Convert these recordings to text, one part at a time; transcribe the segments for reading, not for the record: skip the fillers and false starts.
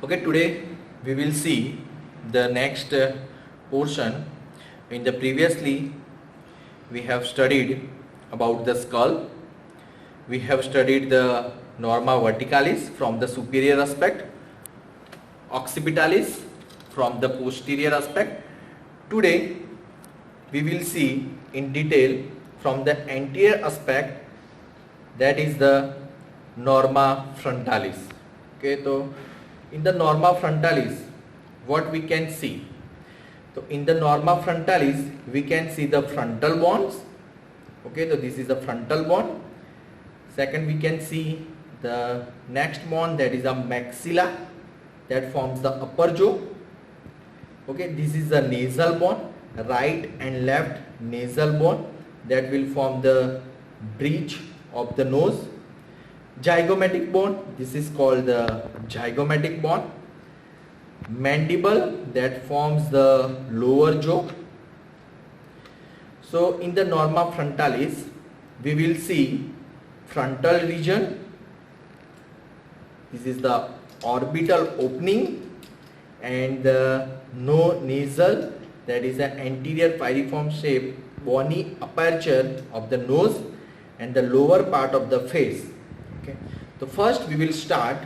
Okay, today we will see the next portion. In the previously we have studied about the skull. We have studied the norma verticalis from the superior aspect, occipitalis from the posterior aspect. Today we will see in detail from the anterior aspect, that is the norma frontalis. Okay, so in the norma frontalis what we can see? So in the norma frontalis we can see the frontal bones. Okay, so this is the frontal bone. Second, we can see the next bone, that is a maxilla that forms the upper jaw. Okay, this is the nasal bone, right and left nasal bone that will form the bridge of the nose. Zygomatic bone, this is called the zygomatic bone. Mandible that forms the lower jaw. So in the norma frontalis we will see frontal region. This is the orbital opening and the nasal, that is an anterior piriform shape bony aperture of the nose and the lower part of the face. Okay, so first we will start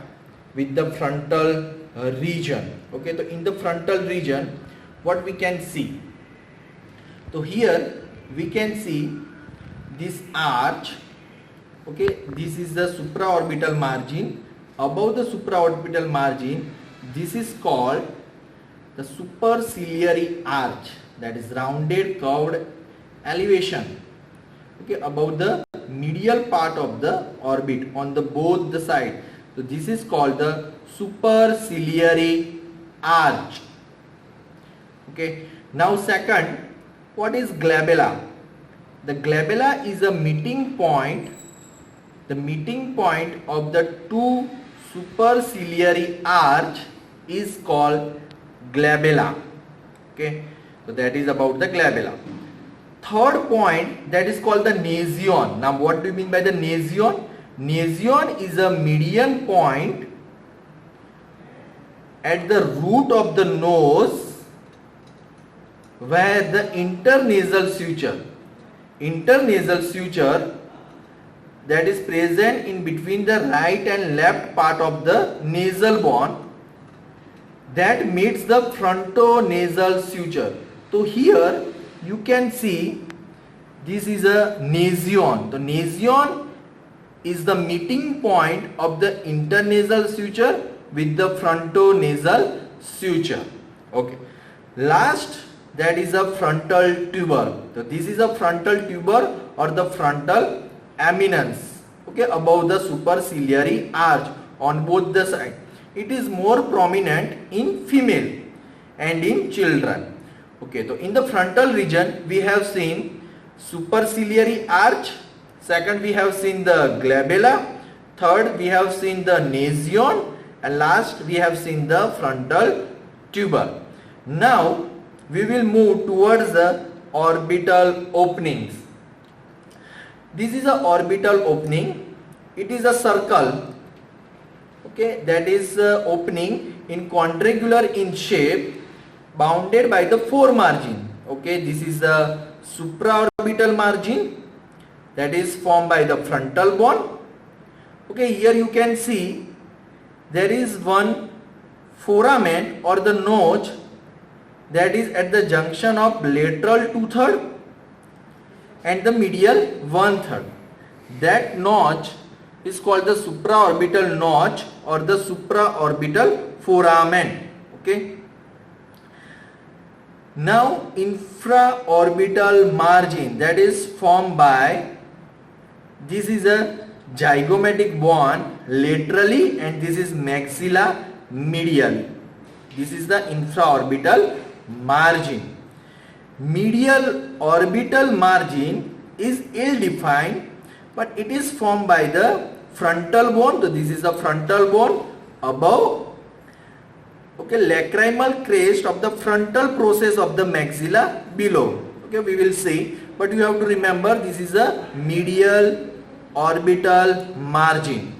with the frontal region. Okay, so in the frontal region what we can see? So here we can see this arch. Okay, this is the supraorbital margin. Above the supraorbital margin, this is called the superciliary arch, that is rounded curved elevation. Okay, above the medial part of the orbit on the both the side. So this is called the superciliary arch. Okay, now second, what is glabella? The glabella is a meeting point. The meeting point of the two superciliary arch is called glabella. Okay, so that is about the glabella. Third point, that is called the nasion. Now what do you mean by the nasion? Nasion is a median point at the root of the nose where the internasal suture that is present in between the right and left part of the nasal bone that meets the frontonasal suture. So here you can see this is a nasion. The nasion is the meeting point of the internasal suture with the frontonasal suture. Okay, last, that is a frontal tuber. So this is a frontal tuber or the frontal eminence, okay, above the superciliary arch on both the sides. It is more prominent in female and in children. Okay, so in the frontal region we have seen superciliary arch. Second, we have seen the glabella. Third, we have seen the nasion, and last we have seen the frontal tuber. Now we will move towards the orbital openings. This is a orbital opening. It is a circle, okay, that is opening in quadrangular in shape, bounded by the four margin. Okay, this is the supraorbital margin that is formed by the frontal bone. Okay, here you can see there is one foramen or the notch that is at the junction of lateral 2/3 and the medial 1/3. That notch is called the supraorbital notch or the supraorbital foramen. Okay. Now infraorbital margin, that is formed by, this is a zygomatic bone laterally and this is maxilla medially. This is the infraorbital margin. Medial orbital margin is ill defined, but it is formed by the frontal bone. So this is the frontal bone above, okay, lacrimal crest of the frontal process of the maxilla below. Okay, we will see, but you have to remember this is a medial orbital margin.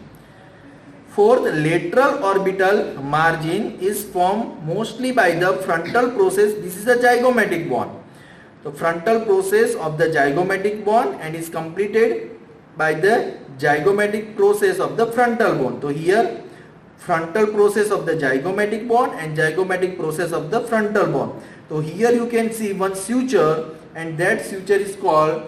Fourth, lateral orbital margin is formed mostly by the frontal process. This is a zygomatic bond. The frontal process of the zygomatic bond and is completed by the zygomatic process of the frontal bond. So here frontal process of the zygomatic bond and zygomatic process of the frontal bond. So here you can see one suture, and that suture is called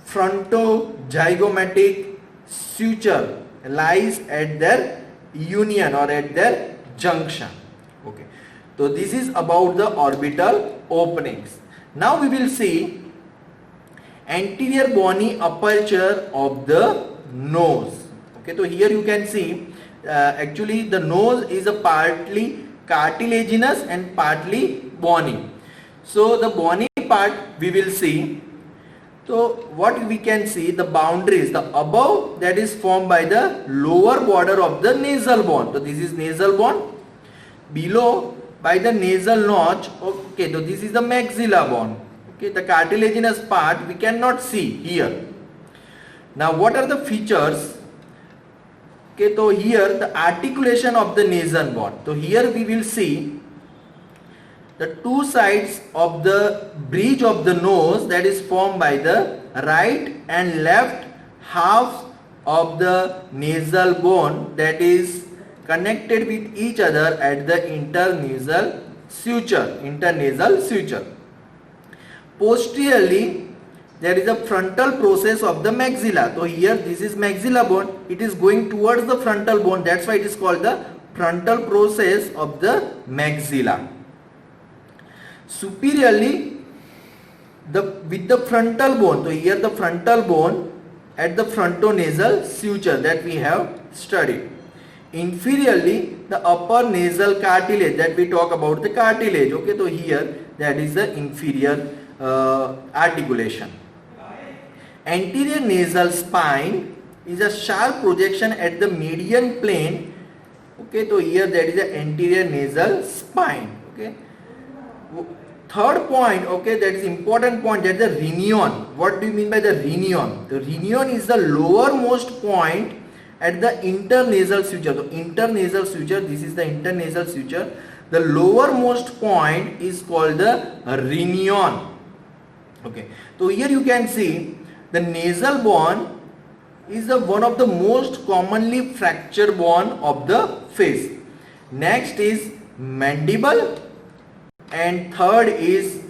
frontozygomatic suture, lies at their union or at their junction. Okay, so this is about the orbital openings. Now we will see anterior bony aperture of the nose. Okay, so here you can see actually the nose is a partly cartilaginous and partly bony. So the bony part we will see. So what we can see, the boundaries, the above, that is formed by the lower border of the nasal bone. So this is nasal bone. Below by the nasal notch. Okay, so this is the maxilla bone. Okay, the cartilaginous part we cannot see here. Now what are the features? Okay, so here the articulation of the nasal bone. So here we will see the two sides of the bridge of the nose, that is formed by the right and left halves of the nasal bone, that is connected with each other at the internasal suture. Posteriorly there is a frontal process of the maxilla. So here this is maxilla bone, it is going towards the frontal bone, that's why it is called the frontal process of the maxilla. Superiorly with the frontal bone, so here the frontal bone at the frontonasal suture that we have studied. Inferiorly the upper nasal cartilage, that we talk about the cartilage. Okay, so here that is the inferior articulation. Anterior nasal spine is a sharp projection at the median plane. Okay, so here that is the anterior nasal spine. Okay, third point, okay, that is important point, that is the rhinion. What do you mean by the rhinion? The rhinion is the lowermost point at the internasal suture. So internasal suture, this is the internasal suture. The lowermost point is called the rhinion. Okay, so here you can see the nasal bone is one of the most commonly fractured bone of the face. Next is mandible, and third is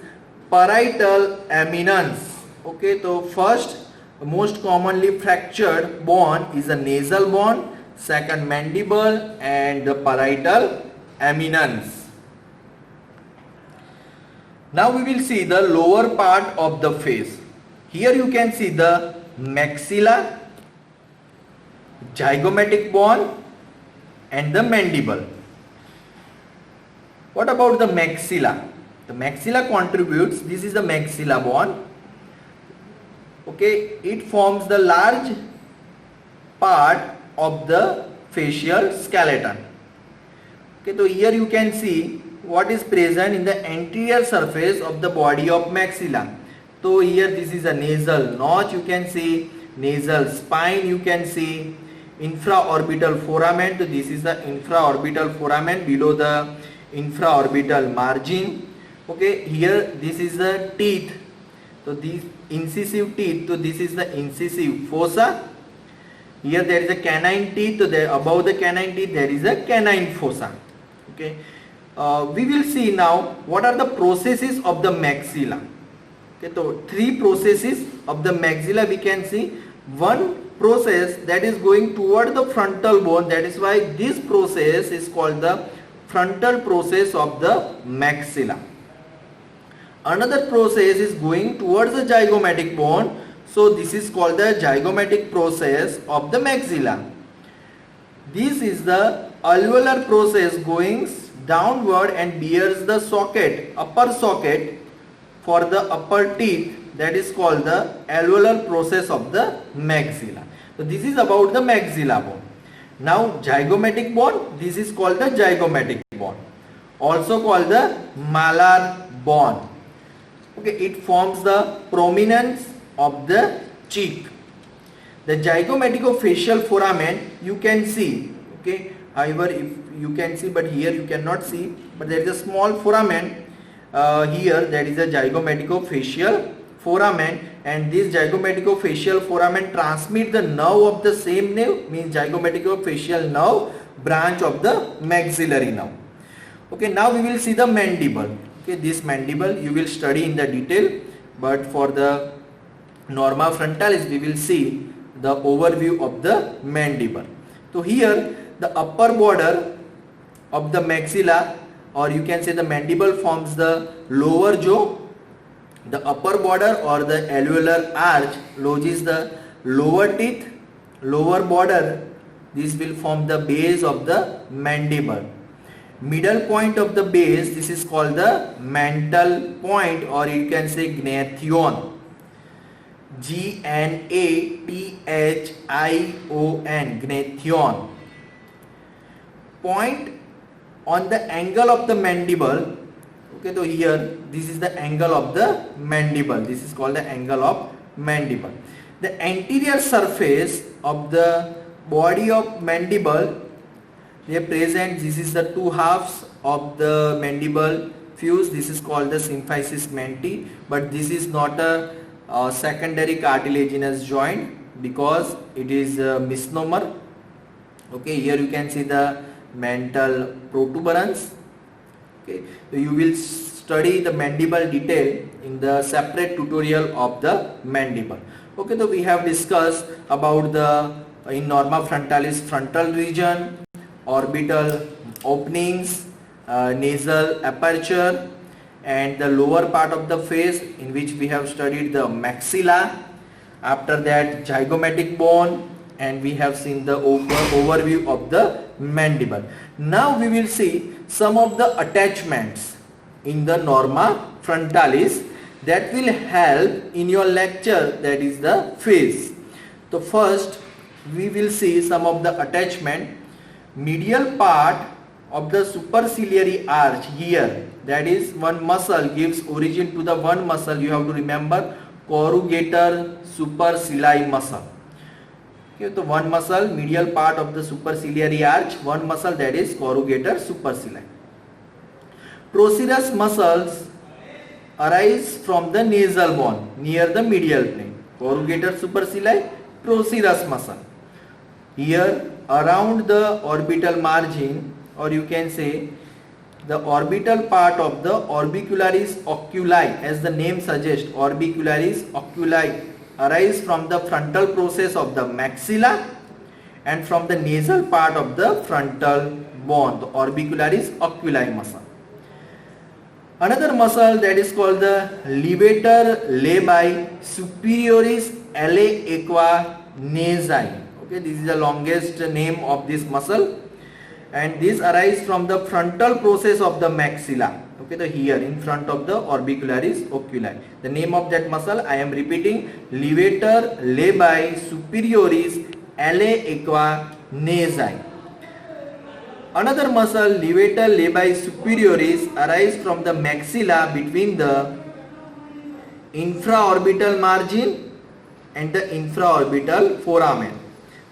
parietal eminence. Okay, so first most commonly fractured bone is a nasal bone, second mandible, and the parietal eminence. Now we will see the lower part of the face. Here you can see the maxilla, zygomatic bone, and the mandible. What about the maxilla? The maxilla contributes, this is the maxilla bone. Okay, it forms the large part of the facial skeleton. Okay, so here you can see what is present in the anterior surface of the body of maxilla. So here this is a nasal notch, you can see nasal spine, you can see infraorbital foramen. So this is the infraorbital foramen below the infraorbital margin. Okay, here this is the teeth. So these incisive teeth, so this is the incisive fossa. Here there is a canine teeth, so there above the canine teeth there is a canine fossa. Okay, we will see now what are the processes of the maxilla. Okay, so three processes of the maxilla we can see. One process that is going toward the frontal bone, that is why this process is called the frontal process of the maxilla. Another process is going towards the zygomatic bone, so this is called the zygomatic process of the maxilla. This is the alveolar process going downward and bears the socket, upper socket for the upper teeth, that is called the alveolar process of the maxilla. So this is about the maxilla bone. Now zygomatic bone, this is called the zygomatic bone, also called the malar bone. Okay, it forms the prominence of the cheek. The zygomaticofacial foramen you can see, okay, However, if you can see, but here you cannot see, but there is a small foramen here, that is a zygomaticofacial foramen, and this zygomaticofacial foramen transmit the nerve of the same nerve, means zygomaticofacial nerve branch of the maxillary nerve. Okay, now we will see the mandible. Okay, this mandible you will study in the detail, but for the norma frontalis we will see the overview of the mandible. So here the upper border of the maxilla, or you can say the mandible, forms the lower jaw. The upper border or the alveolar arch lodges the lower teeth. Lower border, this will form the base of the mandible. Middle point of the base, this is called the mantle point, or you can say gnathion. G-N-A-T-H-I-O-N, gnathion. Point on the angle of the mandible. Okay, so here this is the angle of the mandible. This is called the angle of mandible. The anterior surface of the body of mandible, they present, this is the two halves of the mandible fuse. This is called the symphysis menti, but this is not a secondary cartilaginous joint because it is a misnomer. Okay, here you can see the mantle protuberance. Okay, so you will study the mandible detail in the separate tutorial of the mandible. Okay, so we have discussed about the in norma frontalis frontal region, orbital openings, nasal aperture, and the lower part of the face, in which we have studied the maxilla. After that, zygomatic bone, and we have seen the overview of the mandible. Now we will see some of the attachments in the norma frontalis that will help in your lecture, that is the face. So first we will see some of the attachment. Medial part of the superciliary arch here, that is one muscle gives origin to the one muscle, you have to remember, corrugator supercilii muscle. Okay, so one muscle, medial part of the superciliary arch, one muscle, that is corrugator supercilii. Procerus muscles arise from the nasal bone near the medial plane. Corrugator supercilii, procerus muscle. Here around the orbital margin, or you can say the orbital part of the orbicularis oculi, as the name suggests, orbicularis oculi arise from the frontal process of the maxilla and from the nasal part of the frontal bone, the orbicularis oculi muscle. Another muscle, that is called the levator labii superioris alae aqua nasai. Okay, this is the longest name of this muscle, and this arises from the frontal process of the maxilla. Okay, so here in front of the orbicularis oculi. The name of that muscle, I am repeating, levator labii superioris alae aqua nasai. Another muscle, levator labii superioris, arise from the maxilla between the infraorbital margin and the infraorbital foramen.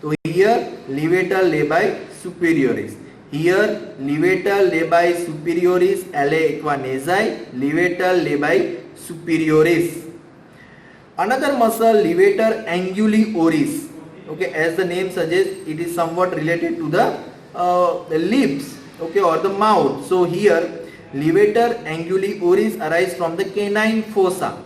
So here levator labii superioris. Here levator labii superioris alae aqua nasai, levator labii superioris. Another muscle, levator anguli oris. Okay, as the name suggests, it is somewhat related to the lips, okay, or the mouth. So here levator anguli oris arise from the canine fossa.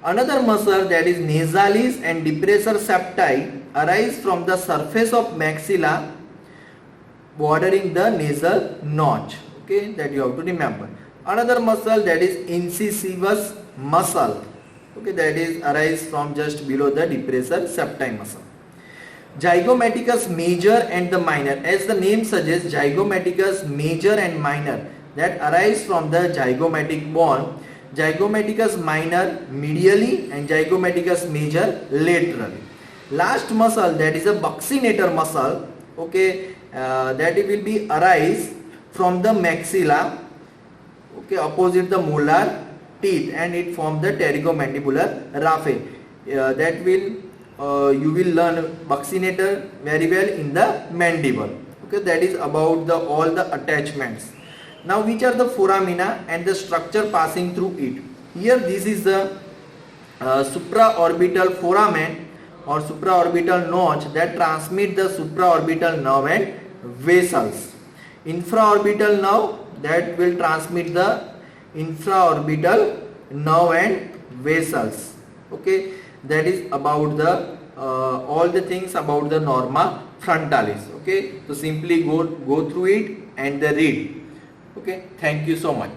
Another muscle, that is nasalis and depressor septi, arise from the surface of maxilla bordering the nasal notch. Okay, that you have to remember. Another muscle, that is incisivus muscle. Okay, that is arise from just below the depressor septi muscle. Zygomaticus major and the minor, as the name suggests, zygomaticus major and minor, that arise from the zygomatic bone. Zygomaticus minor medially and zygomaticus major laterally. Last muscle, that is a buccinator muscle. Okay, that it will be arise from the maxilla, okay, opposite the molar teeth, and it forms the pterygomandibular raphe. That will you will learn buccinator very well in the mandible. Okay, that is about the all the attachments. Now which are the foramina and the structure passing through it? Here this is the supraorbital foramen or supraorbital notch that transmit the supraorbital nerve and vessels. Infraorbital nerve that will transmit the infraorbital nerve and vessels. Okay, that is about the all the things about the norma frontalis. Okay, so simply go through it and read. Okay, thank you so much.